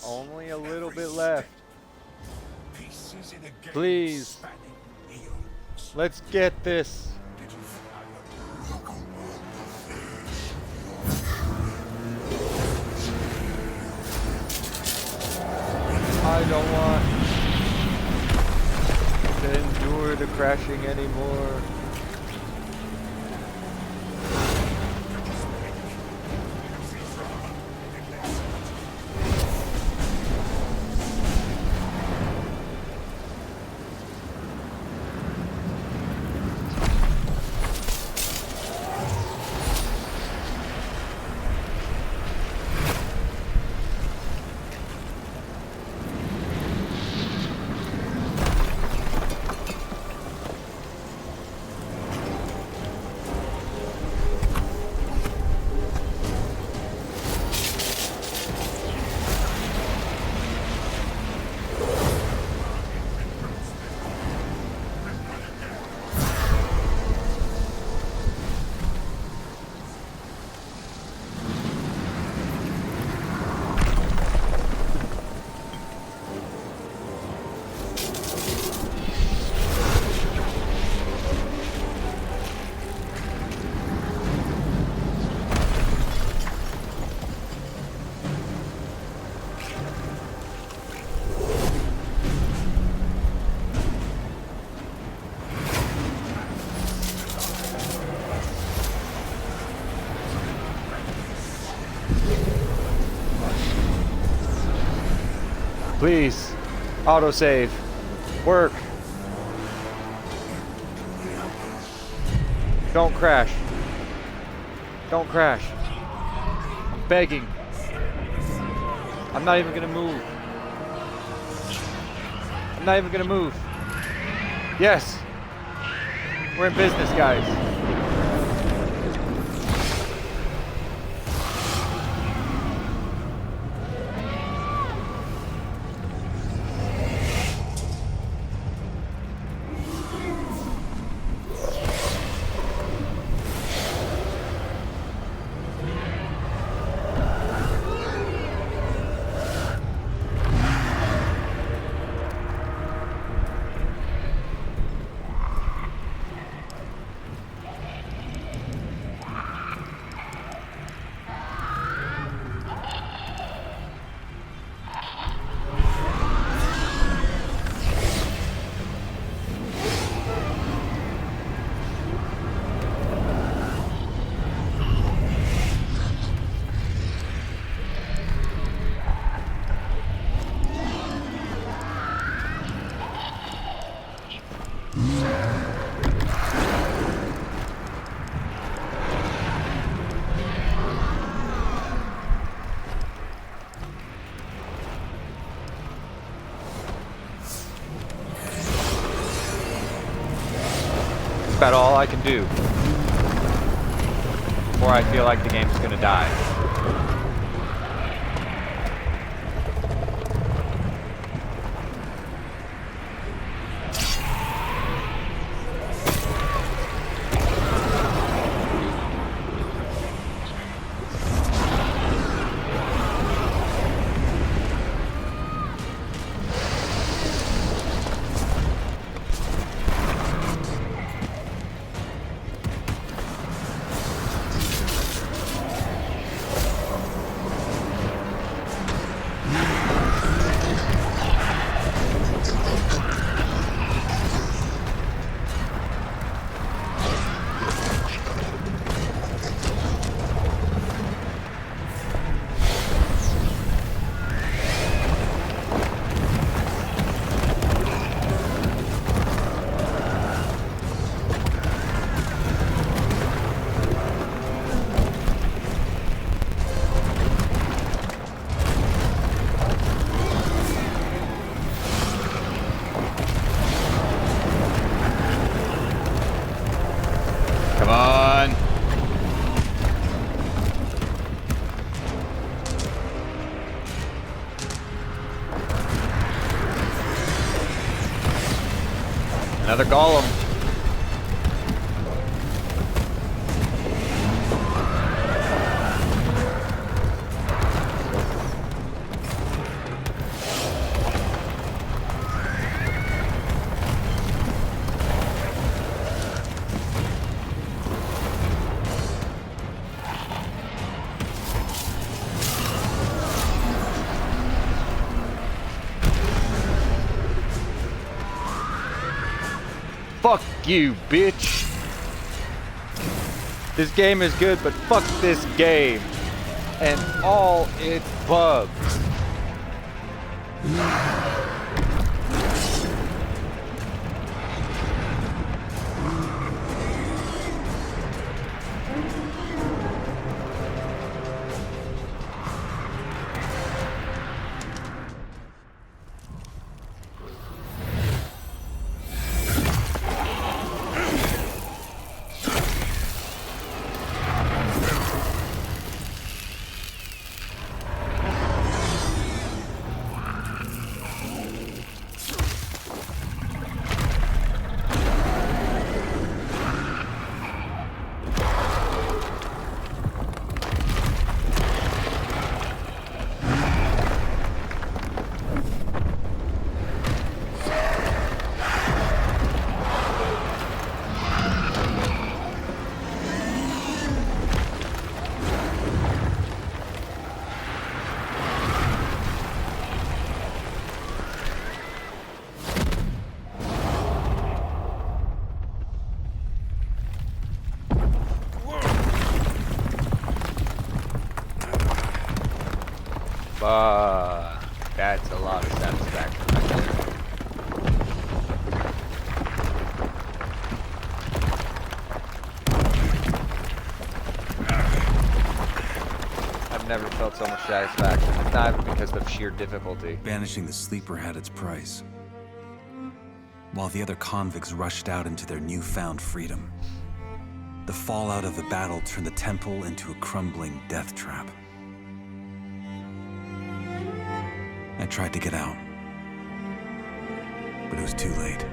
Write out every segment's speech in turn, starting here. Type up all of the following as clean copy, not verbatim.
Only a little bit left. Please. Let's get this. I don't want to endure the crashing anymore. Please, autosave. Work. Don't crash. Don't crash. I'm begging. I'm not even gonna move. I'm not even gonna move. Yes. We're in business, guys. That's about all I can do before I feel like the game's gonna die. Come on. Another golem. fuck you, bitch. This game is good, but fuck this game and all its bugs. That's a lot of satisfaction right there. I've never felt so much satisfaction. It's not even because of sheer difficulty. Banishing the sleeper had its price. While the other convicts rushed out into their newfound freedom, the fallout of the battle turned the temple into a crumbling death trap. I tried to get out, but it was too late.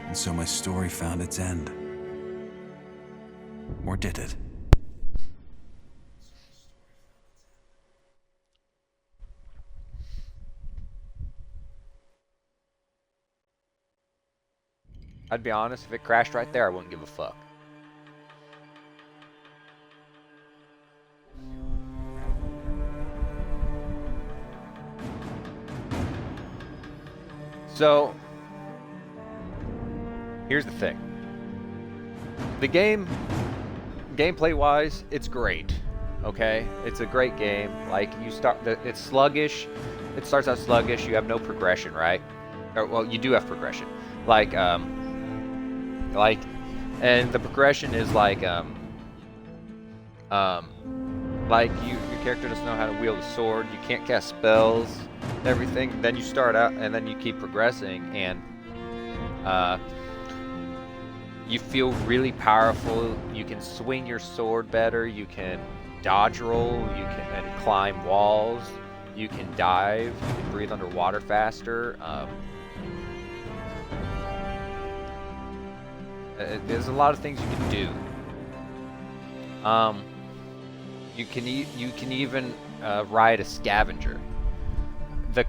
And so my story found its end. Or did it? I'd be honest, if it crashed right there, I wouldn't give a fuck. So, here's the thing. The game, gameplay-wise, it's great. Okay? It's a great game. Like, it's sluggish. It starts out sluggish. You have no progression, right? Or, well, you do have progression. Like, and the progression is like your character doesn't know how to wield a sword. You can't cast spells. Everything. Then you start out, and then you keep progressing, and you feel really powerful. You can swing your sword better. You can dodge roll. You can climb walls. You can dive. You can breathe underwater faster. There's a lot of things you can do. You can even ride a scavenger. The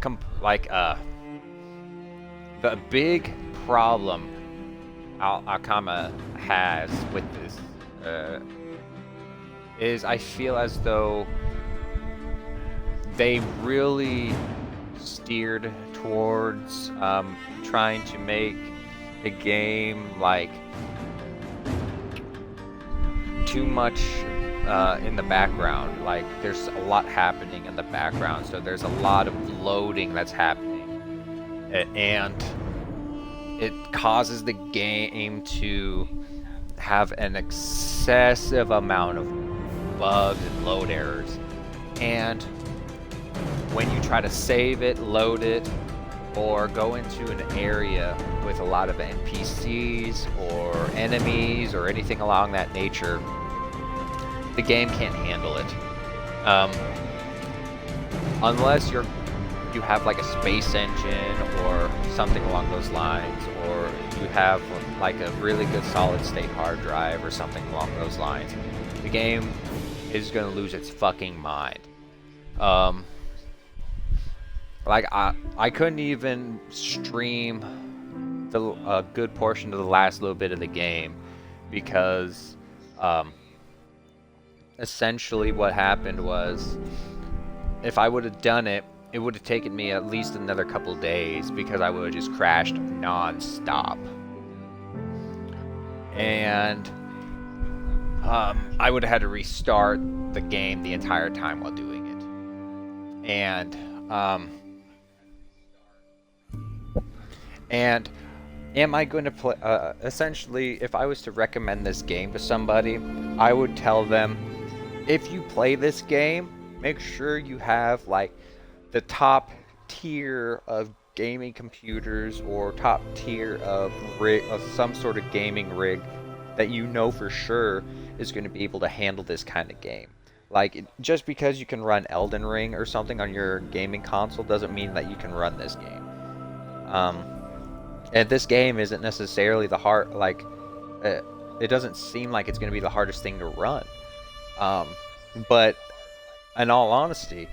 big problem Alkama has with this is I feel as though they really steered towards trying to make the game like too much in the background. Like there's a lot happening in the background, so there's a lot of loading that's happening, and it causes the game to have an excessive amount of bugs and load errors. And when you try to save it, load it, or go into an area with a lot of NPCs or enemies or anything along that nature, the game can't handle it. Unless you have like a space engine or something along those lines, or you have like a really good solid state hard drive or something along those lines, the game is gonna lose its fucking mind. Like I couldn't even stream a good portion of the last little bit of the game because essentially what happened was, if I would have done it it would have taken me at least another couple days because I would have just crashed non-stop. And I would have had to restart the game the entire time while doing it. And am I going to play, essentially, if I was to recommend this game to somebody, I would tell them, if you play this game, make sure you have like the top tier of gaming computers or top tier of some sort of gaming rig that you know for sure is going to be able to handle this kind of game. Like, just because you can run Elden Ring or something on your gaming console doesn't mean that you can run this game. And this game isn't necessarily the hard, like, it doesn't seem like it's going to be the hardest thing to run. But in all honesty,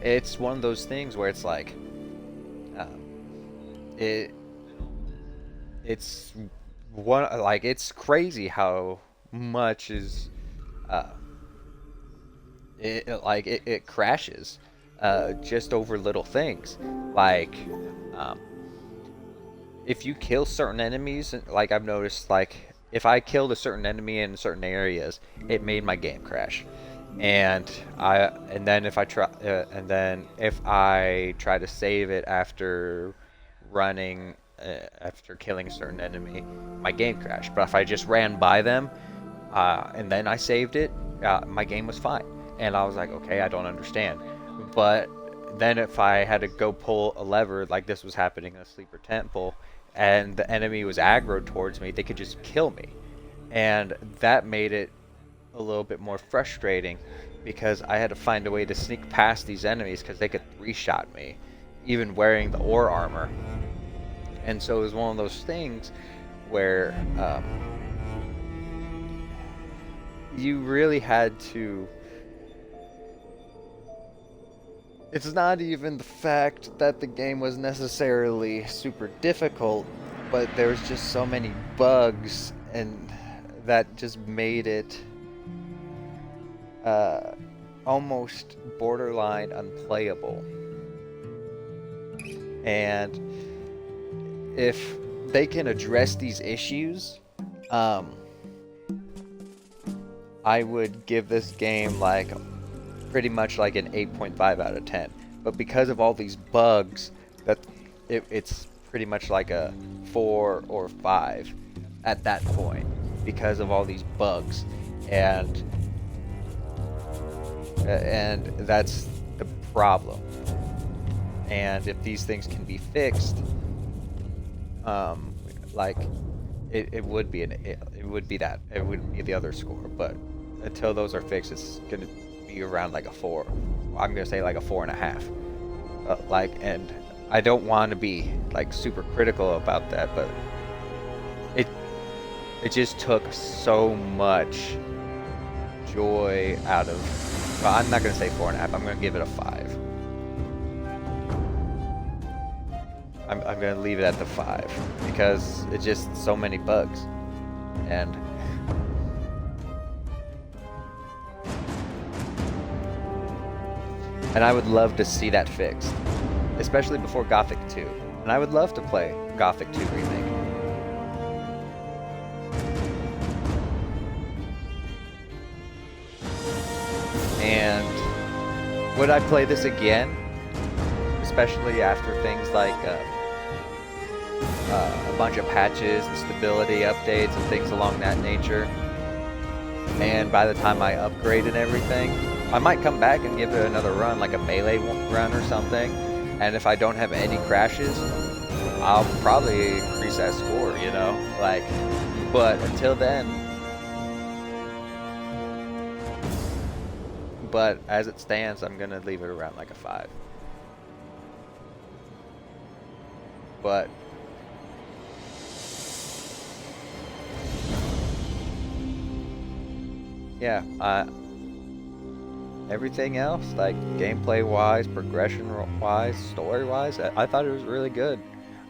it's one of those things where it's like, it's one, like, it's crazy how much is, it crashes, just over little things. Like, if you kill certain enemies, like I've noticed, like if I killed a certain enemy in certain areas, it made my game crash. And then if I try to save it after running, after killing a certain enemy, my game crashed. But if I just ran by them, and then I saved it, my game was fine. And I was like, okay, I don't understand. But then if I had to go pull a lever, like this was happening in a sleeper temple, and the enemy was aggro towards me, they could just kill me. And that made it a little bit more frustrating, because I had to find a way to sneak past these enemies because they could 3-shot me, even wearing the ore armor. And so it was one of those things where you really had to... It's not even the fact that the game was necessarily super difficult, but there was just so many bugs, and that just made it almost borderline unplayable. And if they can address these issues, I would give this game like pretty much like an 8.5 out of 10. But because of all these bugs, that it's pretty much like a 4 or 5 at that point, because of all these bugs. And that's the problem. And if these things can be fixed, like it would be it would be the other score. But until those are fixed, it's gonna be around like a 4. I'm gonna say like a 4.5. And I don't want to be like super critical about that, but it just took so much joy out of... Well, I'm not gonna say 4.5. I'm gonna give it a 5. I'm gonna leave it at the 5 because it's just so many bugs. And I would love to see that fixed, especially before Gothic 2. And I would love to play Gothic 2 Remake. And would I play this again? Especially after things like a bunch of patches and stability updates and things along that nature. And by the time I upgrade and everything, I might come back and give it another run, like a melee run or something. And if I don't have any crashes, I'll probably increase that score, you know? Like, but until then... But as it stands, I'm gonna leave it around like a 5. But yeah, everything else, like gameplay wise, progression wise, story wise, I thought it was really good.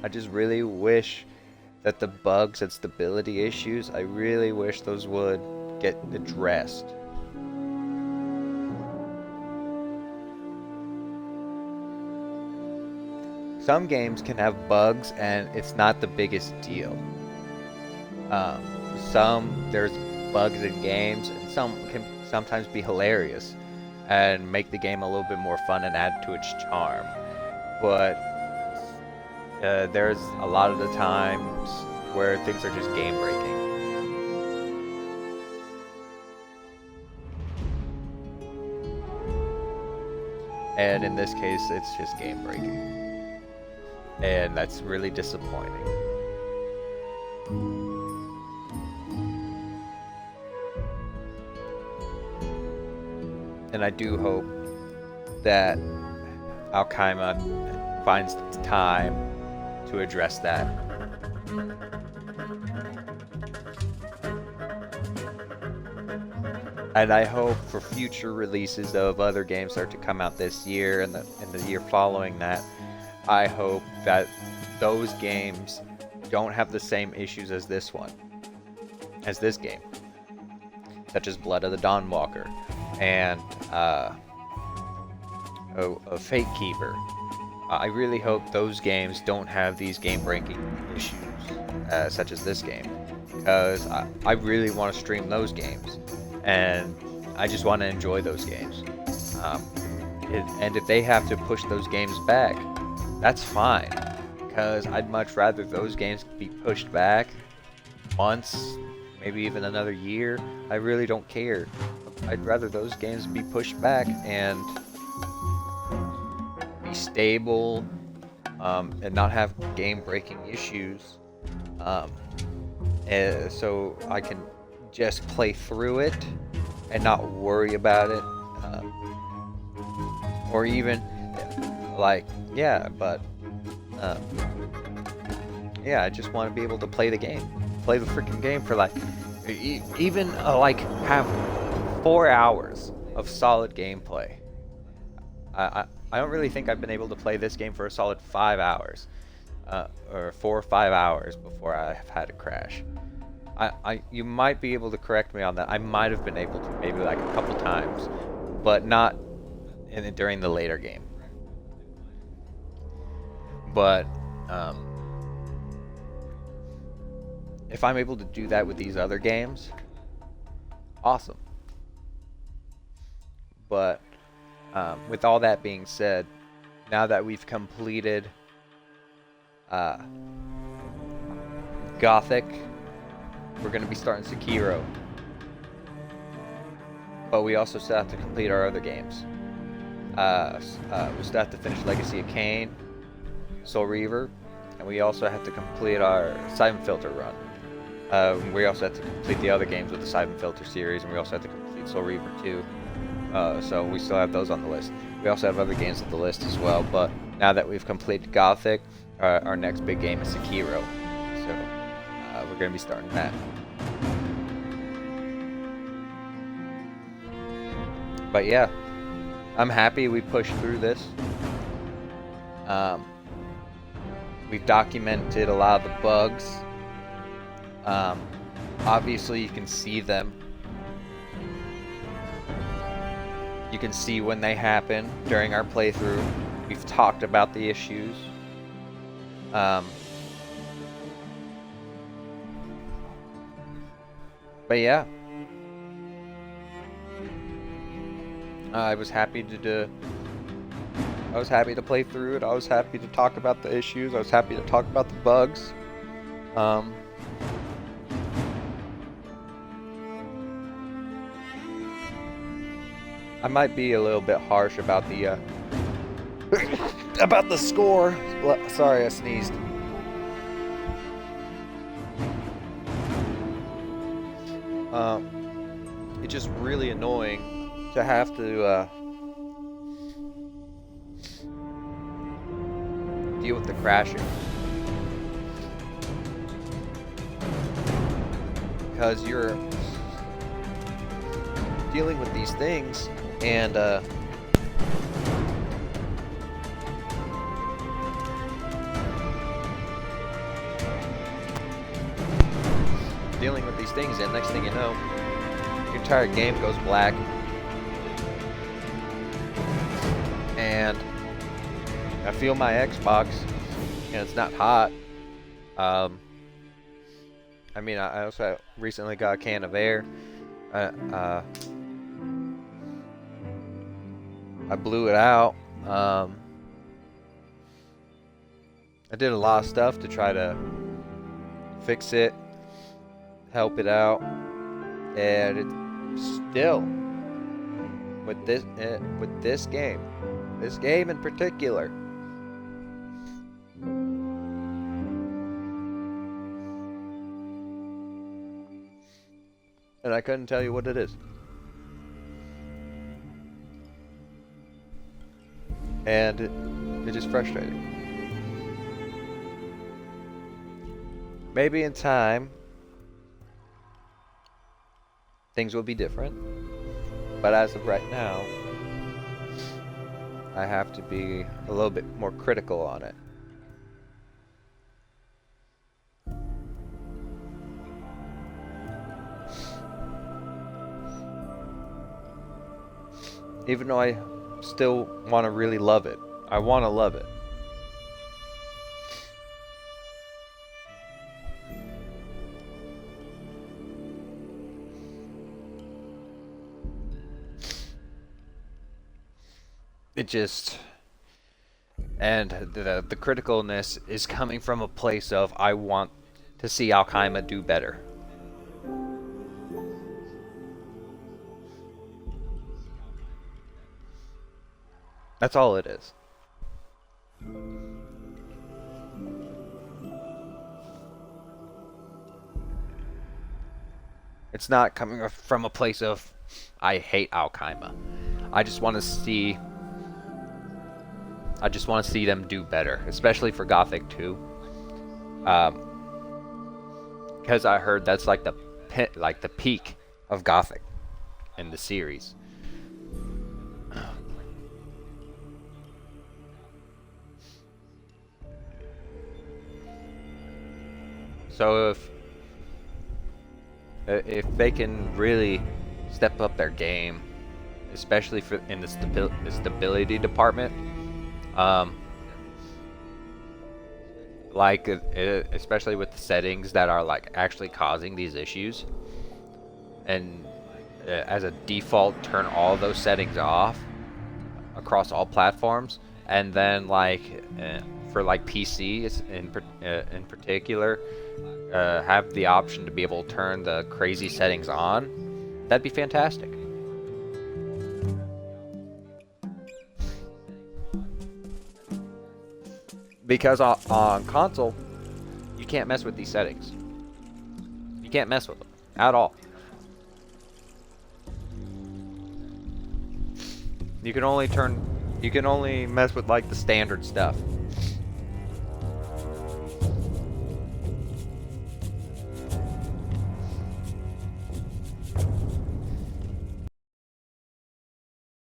I just really wish that the bugs and stability issues, I really wish those would get addressed. some games can have bugs and it's not the biggest deal. There's bugs in games, and some can sometimes be hilarious and make the game a little bit more fun and add to its charm. But there's a lot of the times where things are just game breaking. And in this case, it's just game breaking. And that's really disappointing. And I do hope that Alkaima finds time to address that. And I hope for future releases of other games start to come out this year and the year following that, I hope that those games don't have the same issues as this game, such as Blood of the Dawnwalker and a Fate Keeper. I really hope those games don't have these game-breaking issues, such as this game, because I really want to stream those games, and I just want to enjoy those games. And if they have to push those games back, that's fine, because I'd much rather those games be pushed back months, maybe even another year. I really don't care. I'd rather those games be pushed back and be stable, and not have game-breaking issues, so I can just play through it and not worry about it, or even like yeah, I just want to be able to play the freaking game for like even like have 4 hours of solid gameplay. I don't really think I've been able to play this game for a solid 5 hours, or 4 or 5 hours before I've had a crash. You might be able to correct me on that. I might have been able to, maybe like a couple times, but not during the later game. But if I'm able to do that with these other games, awesome. But with all that being said, now that we've completed Gothic, we're going to be starting Sekiro. But we also still have to complete our other games. We still have to finish Legacy of Kain, Soul Reaver, and we also have to complete our Siphon Filter run. We also have to complete the other games with the Siphon Filter series, and we also have to complete Soul Reaver 2. So we still have those on the list. We also have other games on the list as well, but now that we've completed Gothic, our next big game is Sekiro. So we're going to be starting that. But yeah, I'm happy we pushed through this. We've documented a lot of the bugs. Obviously you can see them. You can see when they happen during our playthrough. We've talked about the issues. But yeah, I was happy to play through it. I was happy to talk about the issues. I was happy to talk about the bugs. I might be a little bit harsh about the about the score. Sorry, I sneezed. It's just really annoying to have to deal with the crashing, because you're dealing with these things and next thing you know, your entire game goes black, and I feel my Xbox and it's not hot. I mean, I also recently got a can of air. I blew it out. I did a lot of stuff to try to fix it, help it out, and it still, with this game in particular, and I couldn't tell you what it is. And it is frustrating. Maybe in time, things will be different. But as of right now, I have to be a little bit more critical on it. Even though I still want to really love it. I want to love it. It just... And the criticalness is coming from a place of I want to see Alkaima do better. That's all it is. It's not coming from a place of I hate Alkaima. I just want to see them do better, especially for Gothic 2. Because I heard that's like the peak of Gothic in the series. So if they can really step up their game, especially in the stability department, especially with the settings that are like actually causing these issues, and as a default turn all those settings off across all platforms, and then for PC in particular, have the option to be able to turn the crazy settings on, that'd be fantastic. Because on console, you can't mess with these settings. You can't mess with them at all. You can only mess with like the standard stuff.